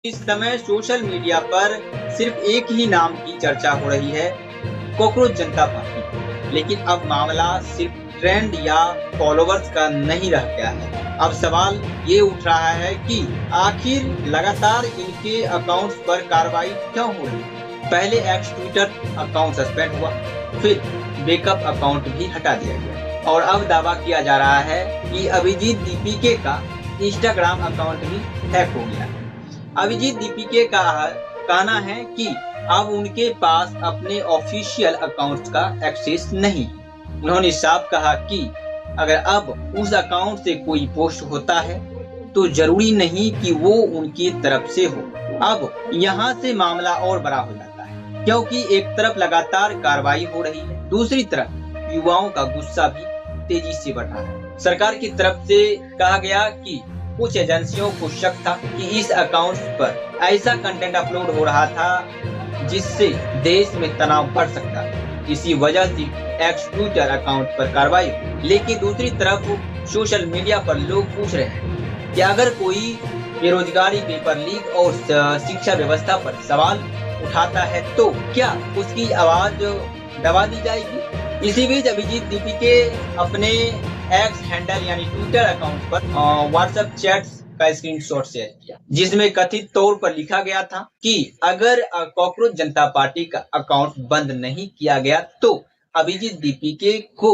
इस समय social media पर सिर्फ एक ही नाम की चर्चा हो रही है, कॉकरोच जनता पार्टी। लेकिन अब मामला सिर्फ ट्रेंड या फॉलोवर्स का नहीं रह गया है। अब सवाल ये उठ रहा है कि आखिर लगातार इनके अकाउंट्स पर कार्रवाई क्यों हो रही है। पहले एक्स ट्विटर अकाउंट सस्पेंड हुआ, फिर बैकअप अकाउंट भी हटा दिया गया और अब दावा किया जा रहा है कि अभिजीत दीपीके का इंस्टाग्राम अकाउंट भी हैक हो गया। अभिजीत दीपीके का कहना है कि अब उनके पास अपने ऑफिशियल अकाउंट का एक्सेस नहीं है। उन्होंने साफ कहा कि अगर अब उस अकाउंट से कोई पोस्ट होता है तो जरूरी नहीं कि वो उनकी तरफ से हो। अब यहाँ से मामला और बड़ा हो जाता है, क्योंकि एक तरफ लगातार कार्रवाई हो रही है, दूसरी तरफ युवाओं का गुस्सा भी तेजी से बढ़ रहा है। सरकार की तरफ से कहा गया कि कुछ एजेंसियों को शक था कि इस अकाउंट पर ऐसा कंटेंट अपलोड हो रहा था जिससे देश में तनाव बढ़ सकता है। इसी वजह से एक्स ट्विटर अकाउंट पर कार्रवाई। लेकिन दूसरी तरफ सोशल मीडिया पर लोग पूछ रहे हैं कि अगर कोई बेरोजगारी, पेपर लीक और शिक्षा व्यवस्था पर सवाल उठाता है तो क्या उसकी आवाज दबा दी जाएगी। इसी बीच अभिजीत दीपीके अपने एक्स हैंडल यानी ट्विटर अकाउंट पर व्हाट्सएप चैट्स का स्क्रीनशॉट शेयर किया, जिसमें कथित तौर पर लिखा गया था कि अगर कॉकरोच जनता पार्टी का अकाउंट बंद नहीं किया गया तो अभिजीत दीपीके को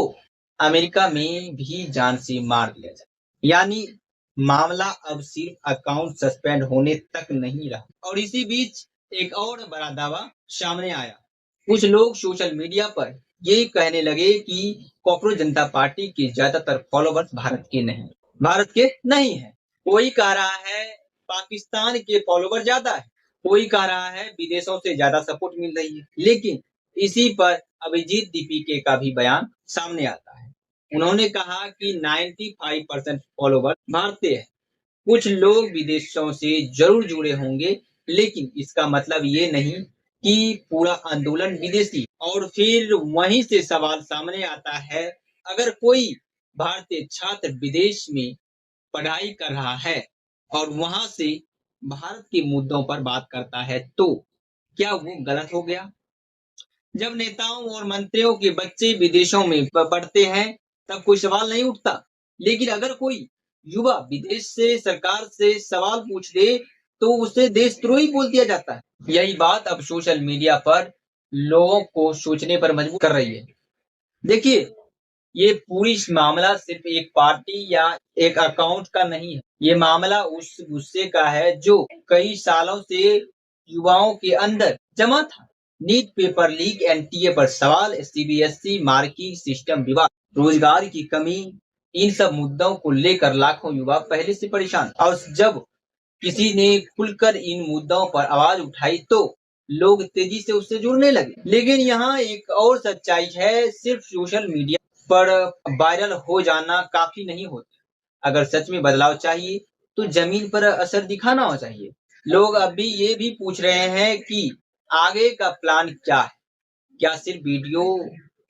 अमेरिका में भी जान से मार दिया जाए। यानी मामला अब सिर्फ अकाउंट सस्पेंड होने तक नहीं रहा। और इसी बीच एक और बड़ा दावा सामने आया। कुछ लोग सोशल मीडिया पर ये कहने लगे कि कॉकरोच जनता पार्टी के ज्यादातर फॉलोवर्स भारत के नहीं है। कोई कह रहा है पाकिस्तान के फॉलोवर ज्यादा है, कोई कह रहा है विदेशों से ज्यादा सपोर्ट मिल रही है। लेकिन इसी पर अभिजीत दीपीके का भी बयान सामने आता है। उन्होंने कहा कि 95% फॉलोवर भारतीय है। कुछ लोग विदेशों से जरूर जुड़े होंगे, लेकिन इसका मतलब ये नहीं कि पूरा आंदोलन विदेशी। और फिर वहीं से सवाल सामने आता है, अगर कोई भारतीय छात्र विदेश में पढ़ाई कर रहा है और वहां से भारत के मुद्दों पर बात करता है तो क्या वो गलत हो गया। जब नेताओं और मंत्रियों के बच्चे विदेशों में पढ़ते हैं तब कोई सवाल नहीं उठता, लेकिन अगर कोई युवा विदेश से सरकार से सवाल पूछ ले तो उसे देशद्रोही बोल दिया जाता है। यही बात अब सोशल मीडिया पर लोगों को सोचने पर मजबूर कर रही है। देखिए, ये पूरी मामला सिर्फ एक पार्टी या एक अकाउंट का नहीं है। ये मामला उस गुस्से का है जो कई सालों से युवाओं के अंदर जमा था। नीट पेपर लीक, एनटीए पर सवाल, सीबीएसई मार्किंग सिस्टम विवाद, रोजगार की कमी, इन सब मुद्दों को लेकर लाखों युवा पहले से परेशान। और जब किसी ने खुलकर इन मुद्दों पर आवाज उठाई तो लोग तेजी से उससे जुड़ने लगे। लेकिन यहाँ एक और सच्चाई है, सिर्फ सोशल मीडिया पर वायरल हो जाना काफी नहीं होता। अगर सच में बदलाव चाहिए तो जमीन पर असर दिखाना हो चाहिए। लोग अभी ये भी पूछ रहे हैं कि आगे का प्लान क्या है। क्या सिर्फ वीडियो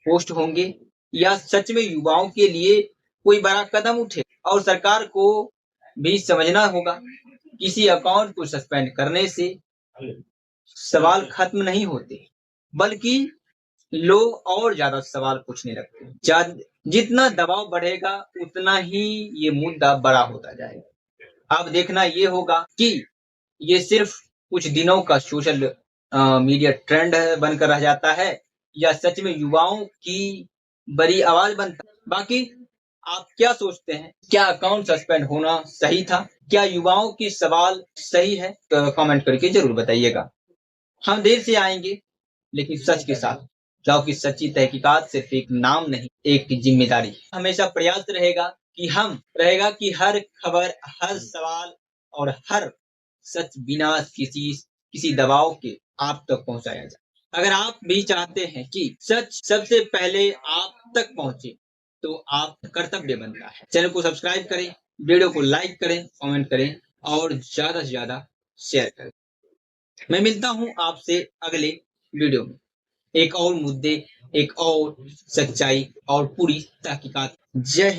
पोस्ट होंगे या सच में युवाओं के लिए कोई बड़ा कदम उठे। और सरकार को भी समझना होगा, किसी अकाउंट को सस्पेंड करने से सवाल खत्म नहीं होते, बल्कि लोग और ज्यादा सवाल पूछने लगते हैं। जितना दबाव बढ़ेगा उतना ही ये मुद्दा बड़ा होता जाएगा। अब देखना ये होगा कि ये सिर्फ कुछ दिनों का सोशल मीडिया ट्रेंड बनकर रह जाता है या सच में युवाओं की बड़ी आवाज बनता है। बाकी आप क्या सोचते हैं, क्या अकाउंट सस्पेंड होना सही था? क्या युवाओं की सवाल सही है? तो कमेंट करके जरूर बताइएगा। हम देर से आएंगे लेकिन सच के साथ, क्योंकि सच्ची तहकीकात सिर्फ एक नाम नहीं, एक जिम्मेदारी। हमेशा प्रयास रहेगा कि हर खबर, हर सवाल और हर सच बिना किसी दबाव के आप तक पहुंचाया जाए। अगर आप भी चाहते हैं कि सच सबसे पहले आप तक पहुंचे तो आप कर्तव्य बनता है। चैनल को सब्सक्राइब करें, वीडियो को लाइक करें, कमेंट करें और ज्यादा से ज्यादा शेयर करें। मैं मिलता हूं आपसे अगले वीडियो में एक और मुद्दे, एक और सच्चाई और पूरी तहकीकात। जय हिंद।